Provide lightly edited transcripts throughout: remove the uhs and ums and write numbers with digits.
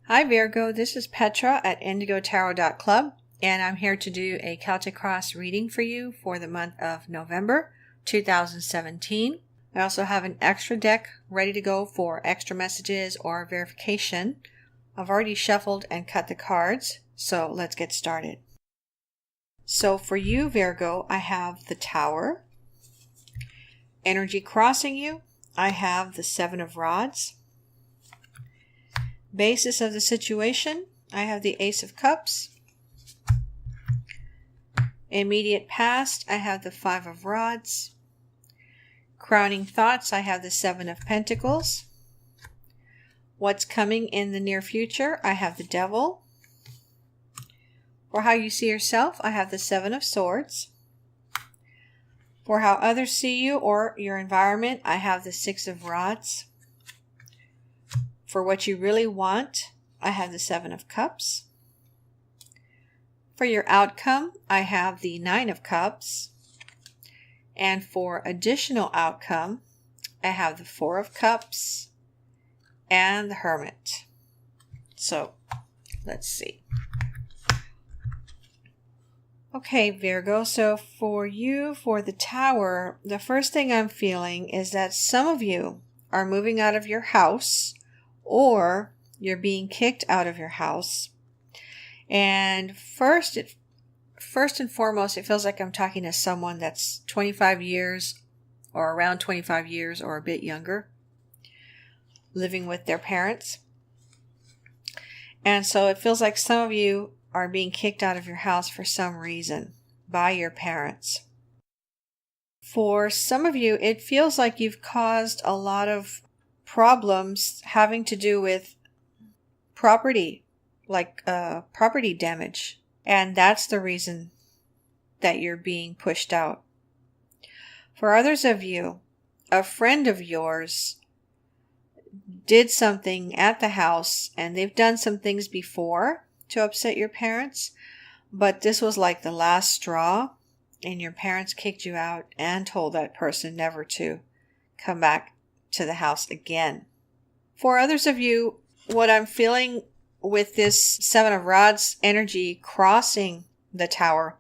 Hi Virgo, this is Petra at IndigoTarot.club, and I'm here to do a Celtic Cross reading for you for the month of November 2017. I also have an extra deck ready to go for extra messages or verification. I've already shuffled and cut the cards, so let's get started. So for you Virgo, I have the Tower. Energy crossing you, I have the Seven of Rods. Basis of the situation, I have the Ace of Cups. Immediate past, I have the Five of Rods. Crowning thoughts, I have the Seven of Pentacles. What's coming in the near future, I have the Devil. For how you see yourself, I have the Seven of Swords. For how others see you or your environment, I have the Six of Rods. For what you really want, I have the Seven of Cups. For your outcome, I have the Nine of Cups. And for additional outcome, I have the Four of Cups and the Hermit. So, let's see. Okay, Virgo, so for you, for the Tower, the first thing I'm feeling is that some of you are moving out of your house, or you're being kicked out of your house. And first and foremost, it feels like I'm talking to someone that's 25 years or around 25 years or a bit younger, living with their parents. And so it feels like some of you are being kicked out of your house for some reason by your parents. For some of you, it feels like you've caused a lot of problems having to do with property, like property damage. And that's the reason that you're being pushed out. For others of you, a friend of yours did something at the house, and they've done some things before to upset your parents, but this was like the last straw, and your parents kicked you out and told that person never to come back to the house again. For others of you, what I'm feeling with this Seven of Rods energy crossing the Tower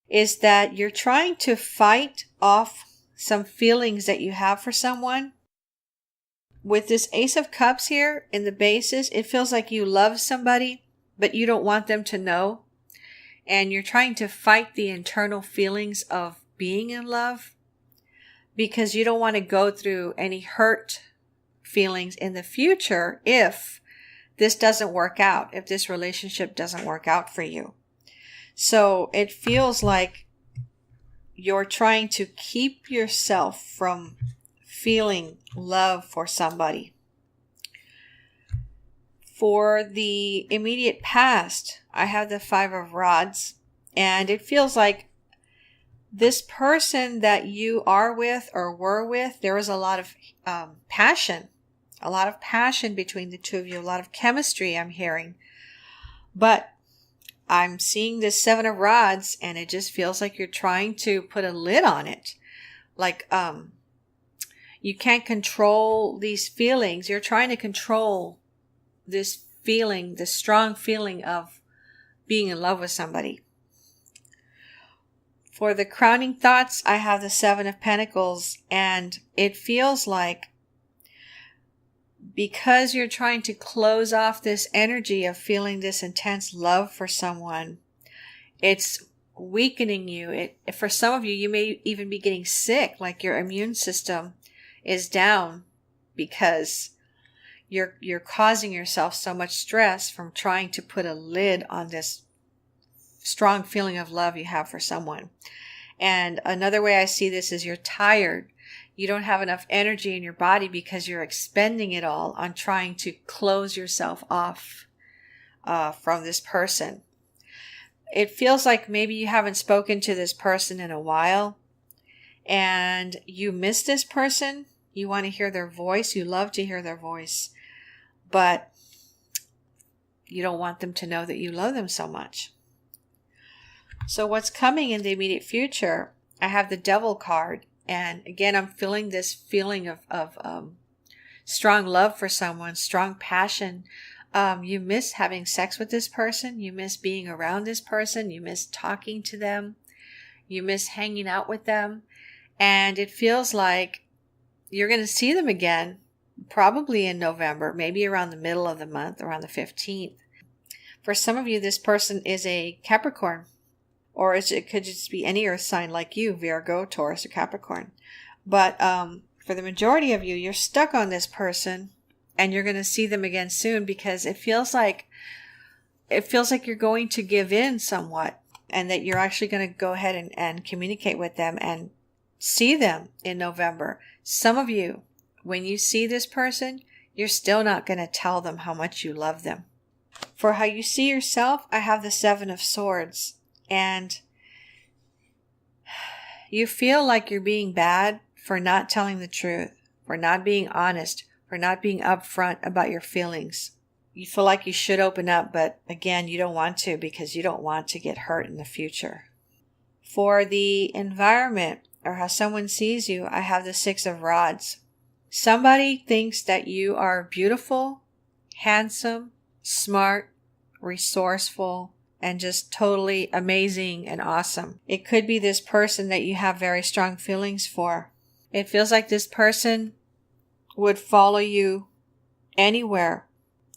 is that you're trying to fight off some feelings that you have for someone. With this Ace of Cups here in the basis, it feels like you love somebody, but you don't want them to know. And you're trying to fight the internal feelings of being in love, because you don't want to go through any hurt feelings in the future if this doesn't work out, if this relationship doesn't work out for you. So it feels like you're trying to keep yourself from feeling love for somebody. For the immediate past, I have the Five of Rods, and it feels like this person that you are with or were with, there was a lot of passion between the two of you, a lot of chemistry I'm hearing. But I'm seeing this Seven of Rods, and it just feels like you're trying to put a lid on it. Like you can't control these feelings. You're trying to control this feeling, this strong feeling of being in love with somebody. For the crowning thoughts, I have the Seven of Pentacles, and it feels like because you're trying to close off this energy of feeling this intense love for someone, it's weakening you. For some of you, you may even be getting sick, like your immune system is down because you're causing yourself so much stress from trying to put a lid on this strong feeling of love you have for someone. And another way I see this is you're tired. You don't have enough energy in your body because you're expending it all on trying to close yourself off from this person. It feels like maybe you haven't spoken to this person in a while and you miss this person. You want to hear their voice. You love to hear their voice, but you don't want them to know that you love them so much. So what's coming in the immediate future, I have the Devil card. And again, I'm feeling this feeling of strong love for someone, strong passion, You miss having sex with this person. You miss being around this person. You miss talking to them. You miss hanging out with them. And it feels like you're going to see them again, probably in November, maybe around the middle of the month, around the 15th. For some of you, this person is a Capricorn, or it could just be any earth sign like you, Virgo, Taurus, or Capricorn. But for the majority of you, you're stuck on this person, and you're going to see them again soon, because it feels like you're going to give in somewhat, and that you're actually going to go ahead and communicate with them and see them in November. Some of you, when you see this person, you're still not going to tell them how much you love them. For how you see yourself, I have the 7 of Swords, and you feel like you're being bad for not telling the truth, for not being honest, for not being upfront about your feelings. You feel like you should open up, but again, you don't want to, because you don't want to get hurt in the future. For the environment, or how someone sees you, I have the 6 of Rods. Somebody thinks that you are beautiful, handsome, smart, resourceful, and just totally amazing and awesome. It could be this person that you have very strong feelings for. It feels like this person would follow you anywhere.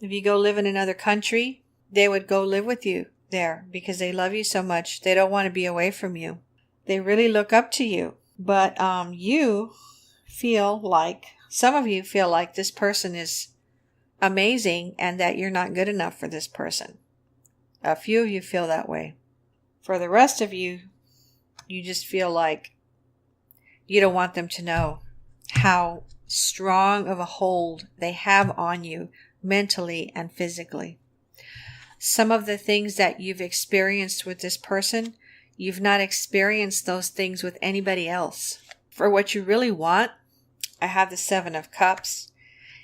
If you go live in another country, they would go live with you there because they love you so much. They don't want to be away from you. They really look up to you. But you feel like, some of you feel like this person is amazing and that you're not good enough for this person. A few of you feel that way. For the rest of you, you just feel like you don't want them to know how strong of a hold they have on you mentally and physically. Some of the things that you've experienced with this person, you've not experienced those things with anybody else. For what you really want, I have the 7 of Cups.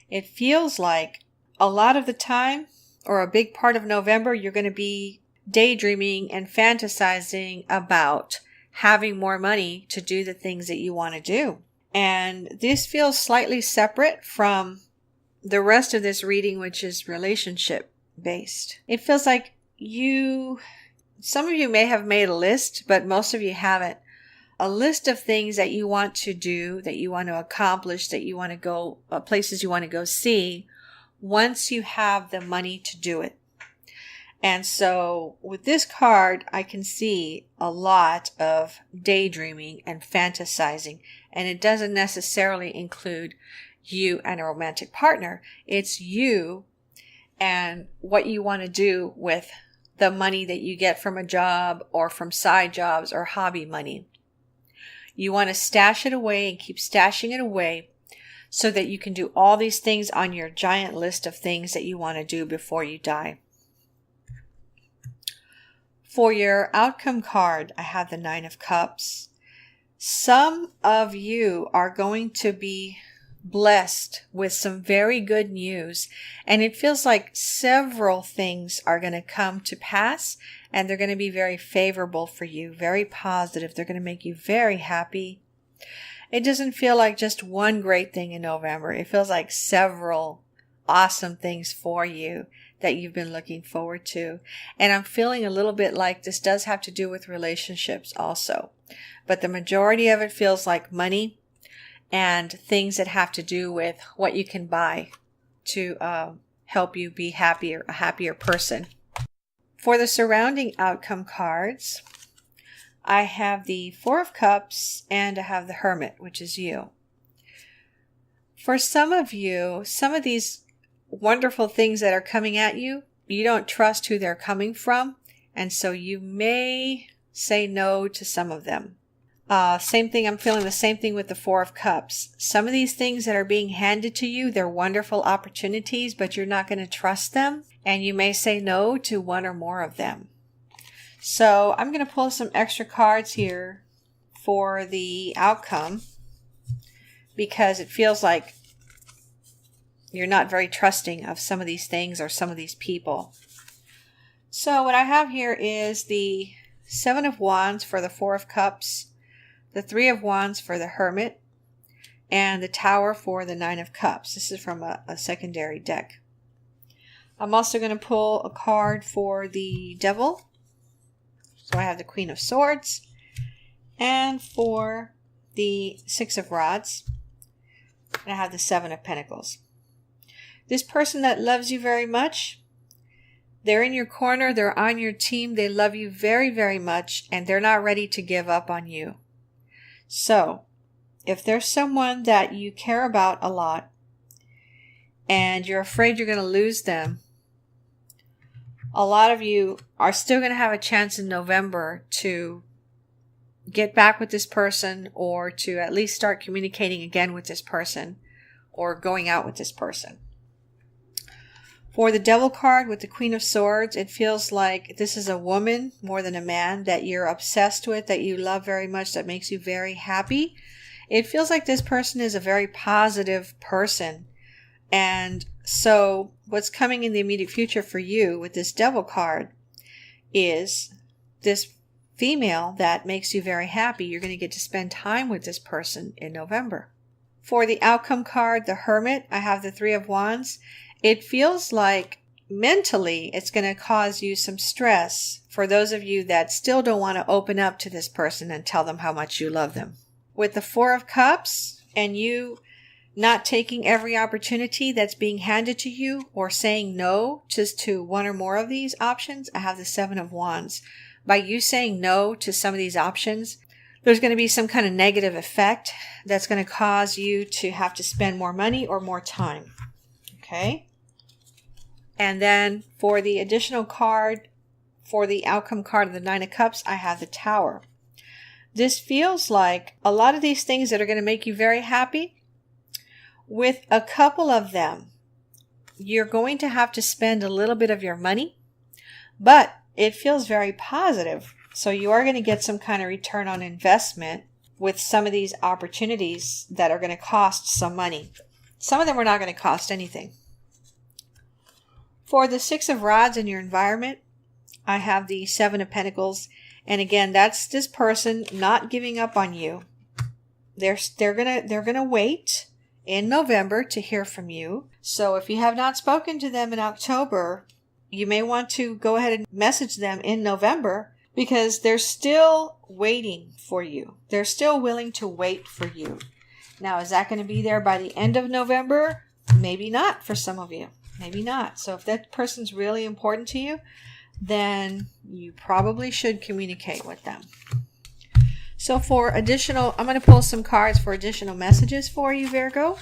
It feels like a lot of the time, or a big part of November, you're going to be daydreaming and fantasizing about having more money to do the things that you want to do. And this feels slightly separate from the rest of this reading, which is relationship based. It feels like some of you may have made a list, but most of you haven't. A list of things that you want to do, that you want to accomplish, that you want to go, places you want to go see, once you have the money to do it. And so with this card, I can see a lot of daydreaming and fantasizing, and it doesn't necessarily include you and a romantic partner. It's you and what you want to do with the money that you get from a job or from side jobs or hobby money. You want to stash it away and keep stashing it away so that you can do all these things on your giant list of things that you want to do before you die. For your outcome card, I have the 9 of Cups. Some of you are going to be blessed with some very good news, and it feels like several things are going to come to pass, and they're going to be very favorable for you, very positive. They're going to make you very happy. It doesn't feel like just one great thing in November. It feels like several awesome things for you that you've been looking forward to. And I'm feeling a little bit like this does have to do with relationships also. But the majority of it feels like money and things that have to do with what you can buy to help you be happier, a happier person. For the surrounding outcome cards, I have the 4 of Cups and I have the Hermit, which is you. For some of you, some of these wonderful things that are coming at you, you don't trust who they're coming from, and so you may say no to some of them. Same thing, I'm feeling the same thing with the 4 of Cups. Some of these things that are being handed to you, they're wonderful opportunities, but you're not going to trust them, and you may say no to one or more of them. So I'm going to pull some extra cards here for the outcome, because it feels like you're not very trusting of some of these things or some of these people. So what I have here is the 7 of Wands for the 4 of Cups, the 3 of Wands for the Hermit, and the Tower for the 9 of Cups. This is from a secondary deck. I'm also going to pull a card for the Devil. So I have the Queen of Swords. And for the Six of Rods, and I have the Seven of Pentacles. This person that loves you very much, they're in your corner, they're on your team, they love you very, very much, and they're not ready to give up on you. So, if there's someone that you care about a lot, and you're afraid you're going to lose them, a lot of you are still going to have a chance in November to get back with this person, or to at least start communicating again with this person, or going out with this person. For the Devil card with the Queen of Swords, it feels like this is a woman more than a man that you're obsessed with, that you love very much, that makes you very happy. It feels like this person is a very positive person. And so what's coming in the immediate future for you with this Devil card is this female that makes you very happy. You're going to get to spend time with this person in November. For the outcome card, the Hermit, I have the Three of Wands. It feels like mentally it's going to cause you some stress for those of you that still don't want to open up to this person and tell them how much you love them. With the Four of Cups and you not taking every opportunity that's being handed to you, or saying no just to one or more of these options, I have the Seven of Wands. By you saying no to some of these options, there's going to be some kind of negative effect that's going to cause you to have to spend more money or more time. Okay? And then for the additional card, for the outcome card of the Nine of Cups, I have the Tower. This feels like a lot of these things that are going to make you very happy, with a couple of them, you're going to have to spend a little bit of your money, but it feels very positive. So you are going to get some kind of return on investment with some of these opportunities that are going to cost some money. Some of them are not going to cost anything. For the Six of Rods in your environment, I have the Seven of Pentacles. And again, that's this person not giving up on you. They're gonna wait in November to hear from you. So if you have not spoken to them in October, you may want to go ahead and message them in November, because they're still waiting for you. They're still willing to wait for you. Now, is that going to be there by the end of November? Maybe not for some of you. Maybe not. So if that person's really important to you, then you probably should communicate with them. So for additional, I'm going to pull some cards for additional messages for you, Virgo.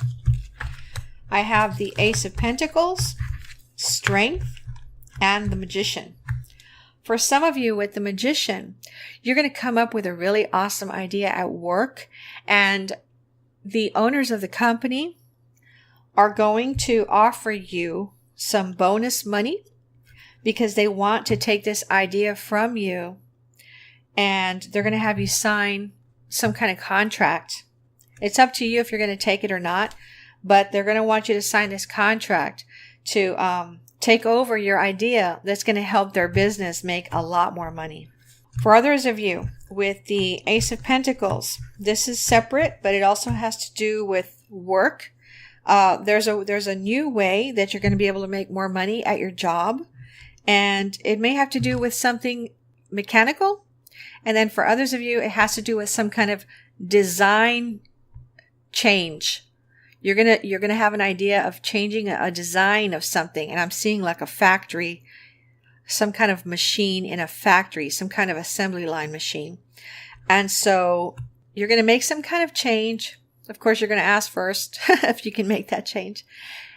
I have the Ace of Pentacles, Strength, and the Magician. For some of you with the Magician, you're going to come up with a really awesome idea at work, and the owners of the company are going to offer you some bonus money because they want to take this idea from you, and they're going to have you sign some kind of contract. It's up to you if you're going to take it or not, but they're going to want you to sign this contract to take over your idea that's going to help their business make a lot more money. For others of you with the Ace of Pentacles, this is separate, but it also has to do with work. There's a new way that you're going to be able to make more money at your job, and it may have to do with something mechanical. And then for others of you, it has to do with some kind of design change. You're gonna have an idea of changing a design of something, and I'm seeing like a factory, some kind of machine in a factory, some kind of assembly line machine. And so you're gonna make some kind of change. Of course, you're gonna ask first if you can make that change,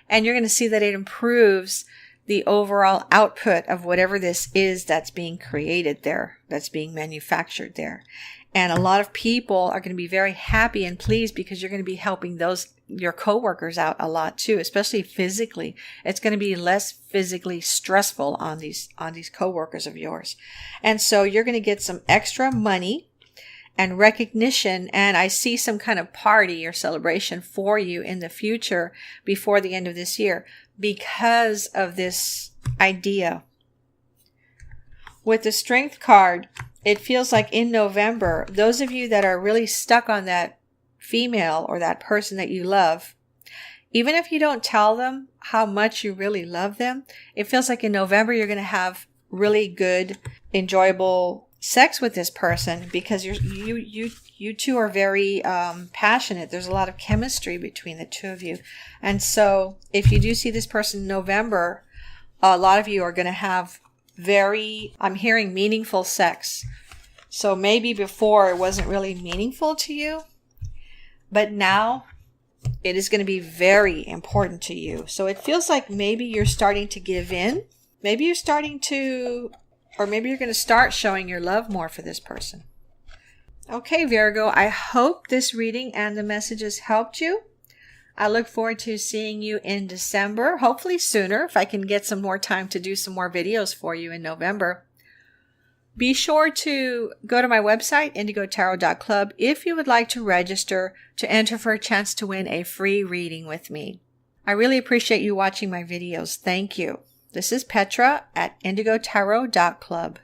and you're gonna see that it improves the overall output of whatever this is that's being created there, that's being manufactured there. And a lot of people are going to be very happy and pleased because you're going to be helping your coworkers out a lot too, especially physically. It's going to be less physically stressful on these coworkers of yours. And so you're going to get some extra money and recognition, and I see some kind of party or celebration for you in the future before the end of this year because of this idea. With the Strength card, it feels like in November, those of you that are really stuck on that female or that person that you love, Even if you don't tell them how much you really love them, it feels like in November you're going to have really good, enjoyable sex with this person because you two are very passionate. There's a lot of chemistry between the two of you. And so if you do see this person in November, a lot of you are going to have I'm hearing meaningful sex. So maybe before it wasn't really meaningful to you, but now it is going to be very important to you. So it feels like maybe you're starting to give in. Maybe you're starting to, or maybe you're going to start showing your love more for this person. Okay, Virgo, I hope this reading and the messages helped you. I look forward to seeing you in December, hopefully sooner if I can get some more time to do some more videos for you in November. Be sure to go to my website, IndigoTarot.club, if you would like to register to enter for a chance to win a free reading with me. I really appreciate you watching my videos. Thank you. This is Petra at IndigoTarot.club.